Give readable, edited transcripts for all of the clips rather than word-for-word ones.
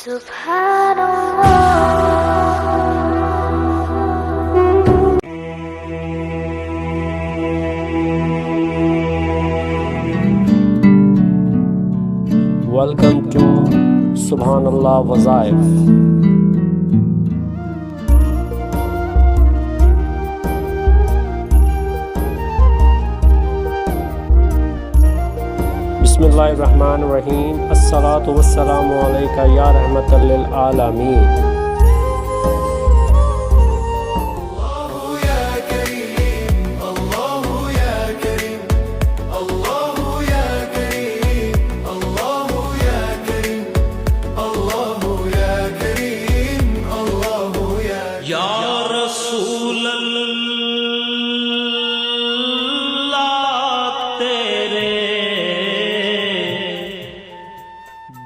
Welcome to Subhanallah Wazaif. Bismillahirrahmanirrahim. Assalatu wassalamu alayka ya rahmatan lil alamin.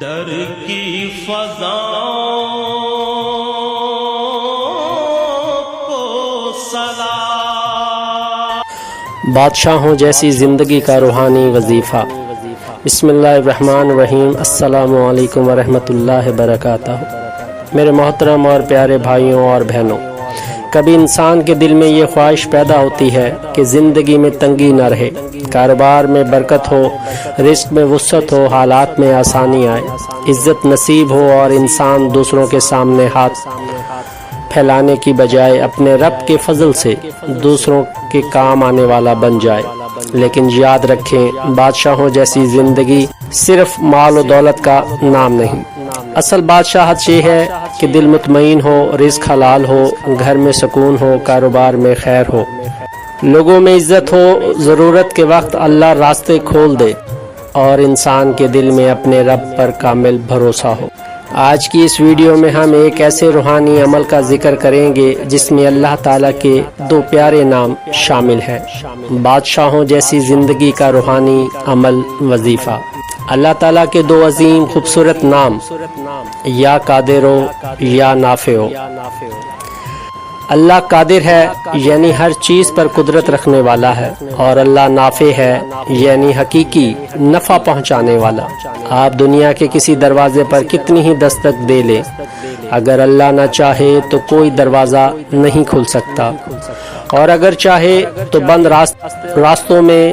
در کی فضاؤں کو سلام۔ بادشاہوں جیسی زندگی کا روحانی وظیفہ۔ بسم اللہ الرحمن الرحیم۔ السلام علیکم ورحمۃ اللہ وبرکاتہ۔ میرے محترم اور پیارے بھائیوں اور بہنوں، کبھی انسان کے دل میں یہ خواہش پیدا ہوتی ہے کہ زندگی میں تنگی نہ رہے، کاروبار میں برکت ہو، رزق میں وسعت ہو، حالات میں آسانی آئے، عزت نصیب ہو اور انسان دوسروں کے سامنے ہاتھ پھیلانے کی بجائے اپنے رب کے فضل سے دوسروں کے کام آنے والا بن جائے۔ لیکن یاد رکھیں، بادشاہوں جیسی زندگی صرف مال و دولت کا نام نہیں۔ اصل بادشاہت یہ ہے کہ دل مطمئن ہو، رزق حلال ہو، گھر میں سکون ہو، کاروبار میں خیر ہو، لوگوں میں عزت ہو، ضرورت کے وقت اللہ راستے کھول دے اور انسان کے دل میں اپنے رب پر کامل بھروسہ ہو۔ آج کی اس ویڈیو میں ہم ایک ایسے روحانی عمل کا ذکر کریں گے جس میں اللہ تعالیٰ کے دو پیارے نام شامل ہیں۔ بادشاہوں جیسی زندگی کا روحانی عمل وظیفہ۔ اللہ تعالیٰ کے دو عظیم خوبصورت نام، یا قادر ہو یا نافع ہو۔ اللہ قادر ہے یعنی ہر چیز پر قدرت رکھنے والا ہے، اور اللہ نافع ہے یعنی حقیقی نفع پہنچانے والا۔ آپ دنیا کے کسی دروازے پر کتنی ہی دستک دے لیں، اگر اللہ نہ چاہے تو کوئی دروازہ نہیں کھل سکتا، اور اگر چاہے تو بند راستوں میں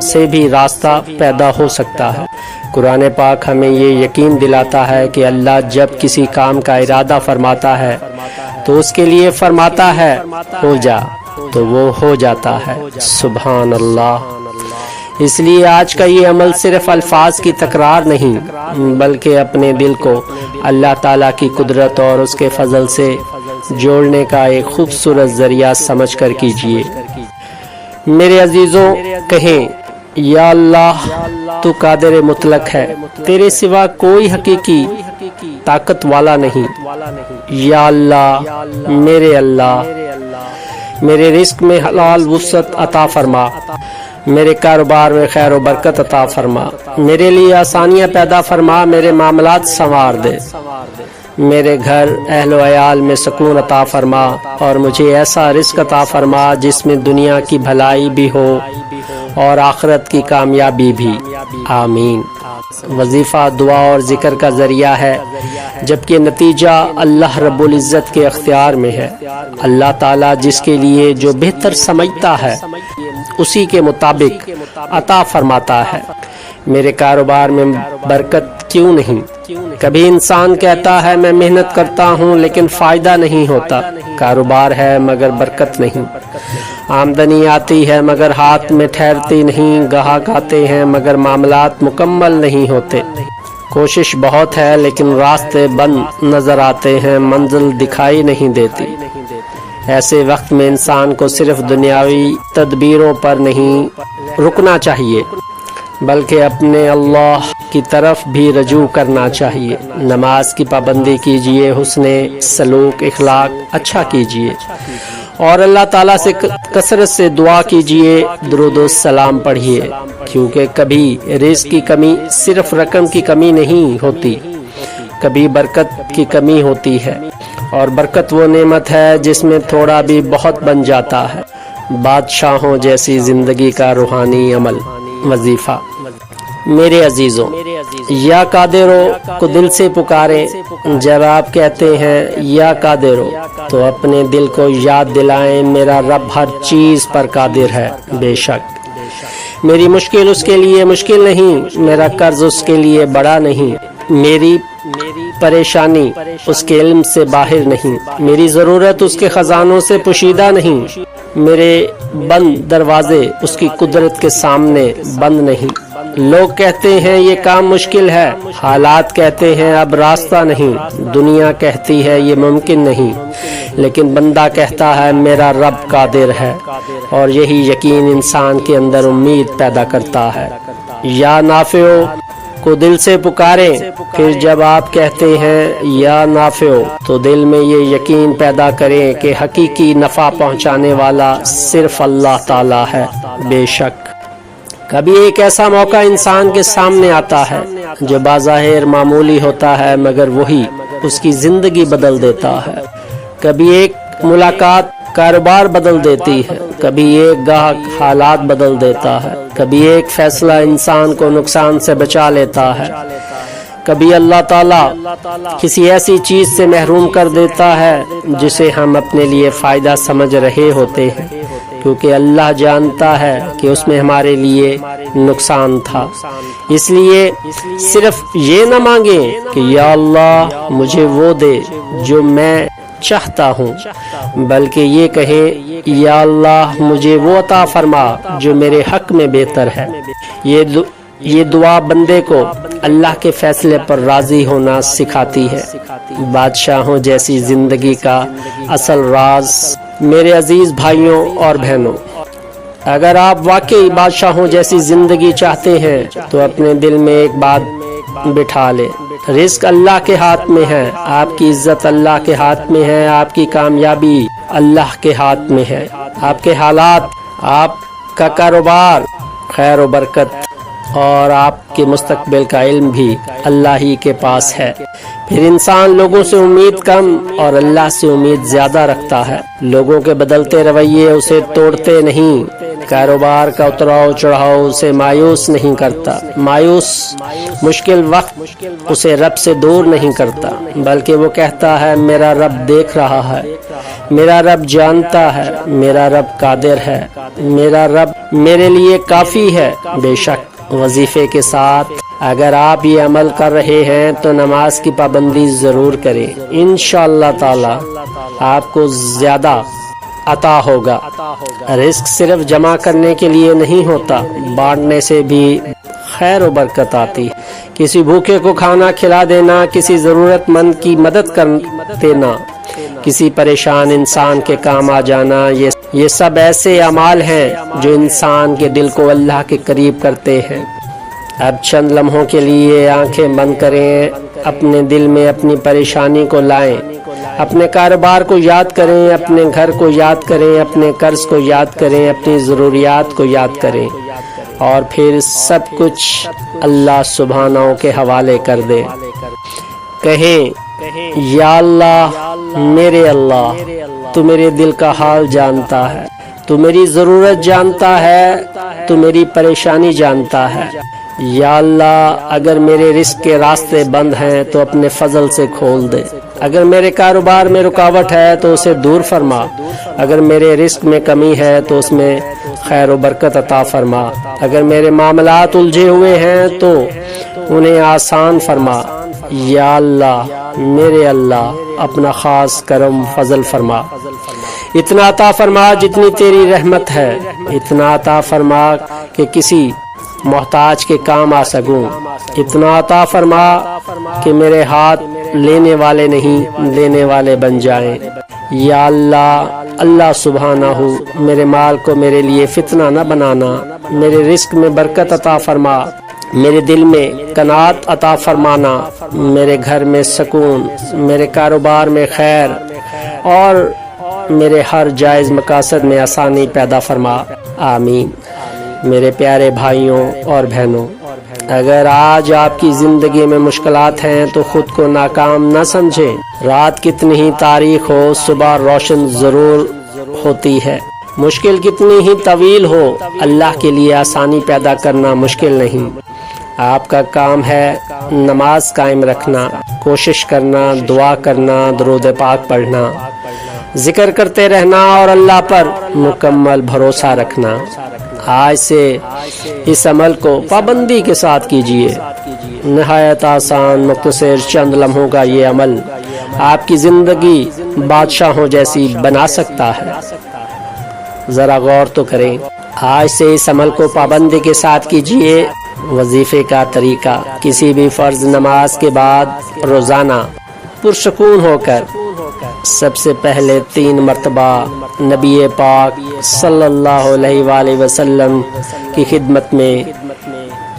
سے بھی راستہ پیدا ہو سکتا ہے۔ قرآن پاک ہمیں یہ یقین دلاتا ہے کہ اللہ جب کسی کام کا ارادہ فرماتا ہے تو اس کے لیے فرماتا ہے ہو جا، تو وہ ہو جاتا ہے۔ سبحان اللہ۔ اس لیے آج کا یہ عمل صرف الفاظ کی تکرار نہیں، بلکہ اپنے دل کو اللہ تعالیٰ کی قدرت اور اس کے فضل سے جوڑنے کا ایک خوبصورت ذریعہ سمجھ کر کیجیے۔ میرے عزیزوں، کہیں یا اللہ تو قادر مطلق ہے، تیرے سوا کوئی حقیقی طاقت والا نہیں۔ یا اللہ، میرے رزق میں حلال وسعت عطا فرما، میرے کاروبار میں خیر و برکت عطا فرما، میرے لیے آسانیاں پیدا فرما، میرے معاملات سنوار دے، میرے گھر اہل و عیال میں سکون عطا فرما، اور مجھے ایسا رزق عطا فرما جس میں دنیا کی بھلائی بھی ہو اور آخرت کی کامیابی بھی۔ آمین۔ وظیفہ دعا اور ذکر کا ذریعہ ہے، جبکہ نتیجہ اللہ رب العزت کے اختیار میں ہے۔ اللہ تعالیٰ جس کے لیے جو بہتر سمجھتا ہے اسی کے مطابق عطا فرماتا ہے۔ میرے کاروبار میں برکت کیوں نہیں؟ کبھی انسان کہتا ہے میں محنت کرتا ہوں لیکن فائدہ نہیں ہوتا، کاروبار ہے مگر برکت نہیں، آمدنی آتی ہے مگر ہاتھ میں ٹھہرتی نہیں، گاہک آتے ہیں مگر معاملات مکمل نہیں ہوتے، کوشش بہت ہے لیکن راستے بند نظر آتے ہیں، منزل دکھائی نہیں دیتی۔ ایسے وقت میں انسان کو صرف دنیاوی تدبیروں پر نہیں رکنا چاہیے، بلکہ اپنے اللہ کی طرف بھی رجوع کرنا چاہیے۔ نماز کی پابندی کیجیے، حسن سلوک اخلاق اچھا کیجیے، اور اللہ تعالیٰ سے کثرت سے دعا کیجیے، درود و سلام پڑھیے، کیونکہ کبھی رزق کی کمی صرف رقم کی کمی نہیں ہوتی، کبھی برکت کی کمی ہوتی ہے، اور برکت وہ نعمت ہے جس میں تھوڑا بھی بہت بن جاتا ہے۔ بادشاہوں جیسی زندگی کا روحانی عمل وظیفہ۔ میرے عزیزوں، یا قادرو کو دل سے پکاریں۔ جب آپ کہتے ہیں یا قادرو تو اپنے دل کو یاد دلائیں میرا رب ہر چیز پر قادر ہے۔ بے شک میری مشکل اس کے لیے مشکل نہیں، میرا قرض اس کے لیے بڑا نہیں، میری پریشانی اس کے علم سے باہر نہیں، میری ضرورت اس کے خزانوں سے پوشیدہ نہیں، میرے بند دروازے اس کی قدرت کے سامنے بند نہیں۔ لوگ کہتے ہیں یہ کام مشکل ہے، حالات کہتے ہیں اب راستہ نہیں، دنیا کہتی ہے یہ ممکن نہیں، لیکن بندہ کہتا ہے میرا رب قادر ہے، اور یہی یقین انسان کے اندر امید پیدا کرتا ہے۔ یا نافع کو دل سے پکاریں، پھر جب آپ کہتے ہیں یا نافع تو دل میں یہ یقین پیدا کریں کہ حقیقی نفع پہنچانے والا صرف اللہ تعالی ہے۔ بے شک کبھی ایک ایسا موقع انسان کے سامنے آتا ہے جو بظاہر معمولی ہوتا ہے مگر وہی اس کی زندگی بدل دیتا ہے۔ کبھی ایک ملاقات کاروبار بدل دیتی ہے، کبھی ایک گاہک حالات بدل دیتا ہے، کبھی ایک فیصلہ انسان کو نقصان سے بچا لیتا ہے، کبھی اللہ تعالیٰ کسی ایسی چیز سے محروم کر دیتا ہے جسے ہم اپنے لیے فائدہ سمجھ رہے ہوتے ہیں، کیونکہ اللہ جانتا ہے کہ اس میں ہمارے لیے نقصان تھا۔ اس لیے صرف یہ نہ مانگیں کہ یا اللہ مجھے وہ دے جو میں چاہتا ہوں، بلکہ یہ کہیں یا اللہ مجھے وہ عطا فرما جو میرے حق میں بہتر ہے۔ یہ دعا بندے کو اللہ کے فیصلے پر راضی ہونا سکھاتی ہے۔ بادشاہوں جیسی زندگی کا اصل راز میرے عزیز بھائیوں اور بہنوں، اگر آپ واقعی بادشاہوں جیسی زندگی چاہتے ہیں تو اپنے دل میں ایک بات بٹھا لیں، رزق اللہ کے ہاتھ میں ہے، آپ کی عزت اللہ کے ہاتھ میں ہے، آپ کی کامیابی اللہ کے ہاتھ میں ہے، آپ کے حالات، آپ کا کاروبار، خیر و برکت اور آپ کے مستقبل کا علم بھی اللہ ہی کے پاس ہے۔ پھر انسان لوگوں سے امید کم اور اللہ سے امید زیادہ رکھتا ہے۔ لوگوں کے بدلتے رویے اسے توڑتے نہیں، کاروبار کا اتراؤ چڑھاؤ اسے مایوس نہیں کرتا، مشکل وقت اسے رب سے دور نہیں کرتا، بلکہ وہ کہتا ہے میرا رب دیکھ رہا ہے، میرا رب جانتا ہے، میرا رب قادر ہے، میرا رب میرے لیے کافی ہے۔ بے شک وظیفے کے ساتھ اگر آپ یہ عمل کر رہے ہیں تو نماز کی پابندی ضرور کریں، انشاءاللہ تعالی آپ کو زیادہ عطا ہوگا۔ رزق صرف جمع کرنے کے لیے نہیں ہوتا، بانٹنے سے بھی خیر و برکت آتی ہے۔ کسی بھوکے کو کھانا کھلا دینا، کسی ضرورت مند کی مدد کر دینا، کسی پریشان انسان کے کام آ جانا، یہ سب ایسے اعمال ہیں جو انسان کے دل کو اللہ کے قریب کرتے ہیں۔ اب چند لمحوں کے لیے آنکھیں بند کریں، اپنے دل میں اپنی پریشانی کو لائیں، اپنے کاروبار کو یاد کریں، اپنے گھر کو یاد کریں، اپنے قرض کو یاد کریں، اپنی ضروریات کو یاد کریں، اور پھر سب کچھ اللہ سبحانہ کے حوالے کر دیں۔ کہیں یا اللہ میرے اللہ، تو میرے دل کا حال جانتا ہے، تو میری ضرورت جانتا ہے، تو میری پریشانی جانتا ہے۔ یا اللہ اگر میرے رزق کے راستے بند ہیں تو اپنے فضل سے کھول دے، اگر میرے کاروبار میں رکاوٹ ہے تو اسے دور فرما، اگر میرے رزق میں کمی ہے تو اس میں خیر و برکت عطا فرما، اگر میرے معاملات الجھے ہوئے ہیں تو انہیں آسان فرما۔ یا اللہ میرے اللہ اپنا خاص کرم فضل فرما، اتنا عطا فرما جتنی تیری رحمت ہے، اتنا عطا فرما کہ کسی محتاج کے کام آ سکوں، اتنا عطا فرما کہ میرے ہاتھ لینے والے نہیں دینے والے بن جائیں۔ یا اللہ سبحانہ میرے مال کو میرے لیے فتنہ نہ بنانا، میرے رزق میں برکت عطا فرما، میرے دل میں قناعت عطا فرمانا، میرے گھر میں سکون، میرے کاروبار میں خیر، اور میرے ہر جائز مقاصد میں آسانی پیدا فرما، آمین۔ میرے پیارے بھائیوں اور بہنوں، اگر آج آپ کی زندگی میں مشکلات ہیں تو خود کو ناکام نہ سمجھیں۔ رات کتنی ہی تاریک ہو، صبح روشن ضرور ہوتی ہے۔ مشکل کتنی ہی طویل ہو، اللہ کے لیے آسانی پیدا کرنا مشکل نہیں۔ آپ کا کام ہے نماز قائم رکھنا، کوشش کرنا، دعا کرنا، درود پاک پڑھنا، ذکر کرتے رہنا اور اللہ پر مکمل بھروسہ رکھنا۔ آج سے اس عمل کو پابندی کے ساتھ کیجیے۔ نہایت آسان مختصر چند لمحوں کا یہ عمل آپ کی زندگی بادشاہوں جیسی بنا سکتا ہے۔ ذرا غور تو کریں۔ آج سے اس عمل کو پابندی کے ساتھ کیجیے۔ وظیفے کا طریقہ: کسی بھی فرض نماز کے بعد روزانہ پرسکون ہو کر سب سے پہلے 3 مرتبہ نبی پاک صلی اللہ علیہ وآلہ وسلم کی خدمت میں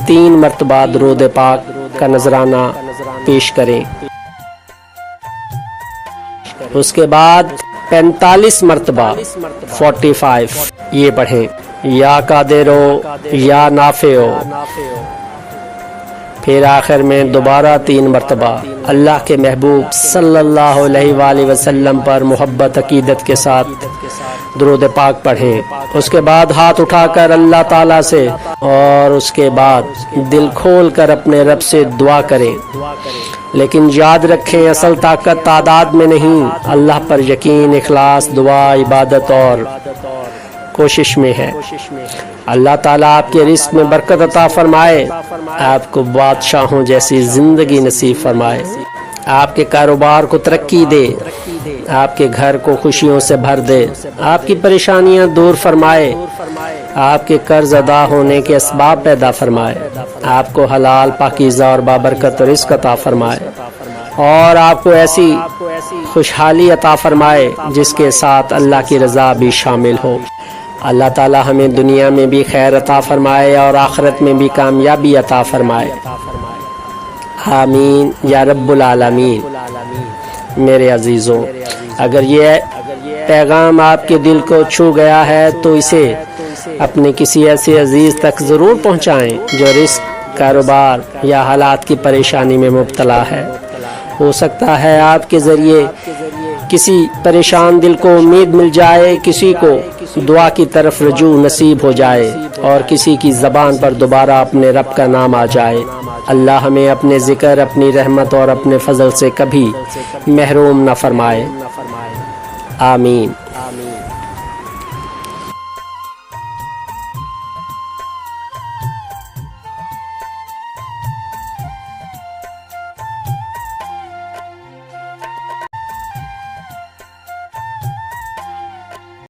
3 مرتبہ درود پاک کا نذرانہ پیش کریں۔ اس کے بعد 45 مرتبہ 45 یہ پڑھیں: یا قادرو یا نافعو۔ پھر آخر میں دوبارہ 3 مرتبہ اللہ کے محبوب صلی اللہ علیہ وآلہ وسلم پر محبت عقیدت کے ساتھ درود پاک پڑھیں۔ اس کے بعد ہاتھ اٹھا کر اللہ تعالیٰ سے اور اس کے بعد دل کھول کر اپنے رب سے دعا کریں۔ لیکن یاد رکھیں، اصل طاقت تعداد میں نہیں، اللہ پر یقین، اخلاص، دعا، عبادت اور کوشش میں ہے۔ اللہ تعالیٰ آپ کے رزق میں برکت عطا فرمائے، آپ کو بادشاہوں جیسی زندگی نصیب فرمائے، آپ کے کاروبار کو ترقی دے، آپ کے گھر کو خوشیوں سے بھر دے، آپ کی پریشانیاں دور فرمائے، آپ کے قرض ادا ہونے کے اسباب پیدا فرمائے، آپ کو حلال پاکیزہ اور بابرکت رزق عطا فرمائے، اور آپ کو ایسی خوشحالی عطا فرمائے جس کے ساتھ اللہ کی رضا بھی شامل ہو۔ اللہ تعالی ہمیں دنیا میں بھی خیر عطا فرمائے اور آخرت میں بھی کامیابی عطا فرمائے، آمین یا رب العالمین۔ میرے عزیزوں، اگر یہ پیغام آپ کے دل کو چھو گیا ہے تو اسے اپنے کسی ایسے عزیز تک ضرور پہنچائیں جو رزق، کاروبار یا حالات کی پریشانی میں مبتلا ہے۔ ہو سکتا ہے آپ کے ذریعے کسی پریشان دل کو امید مل جائے، کسی کو دعا کی طرف رجوع نصیب ہو جائے اور کسی کی زبان پر دوبارہ اپنے رب کا نام آ جائے۔ اللہ ہمیں اپنے ذکر، اپنی رحمت اور اپنے فضل سے کبھی محروم نہ فرمائے، آمین۔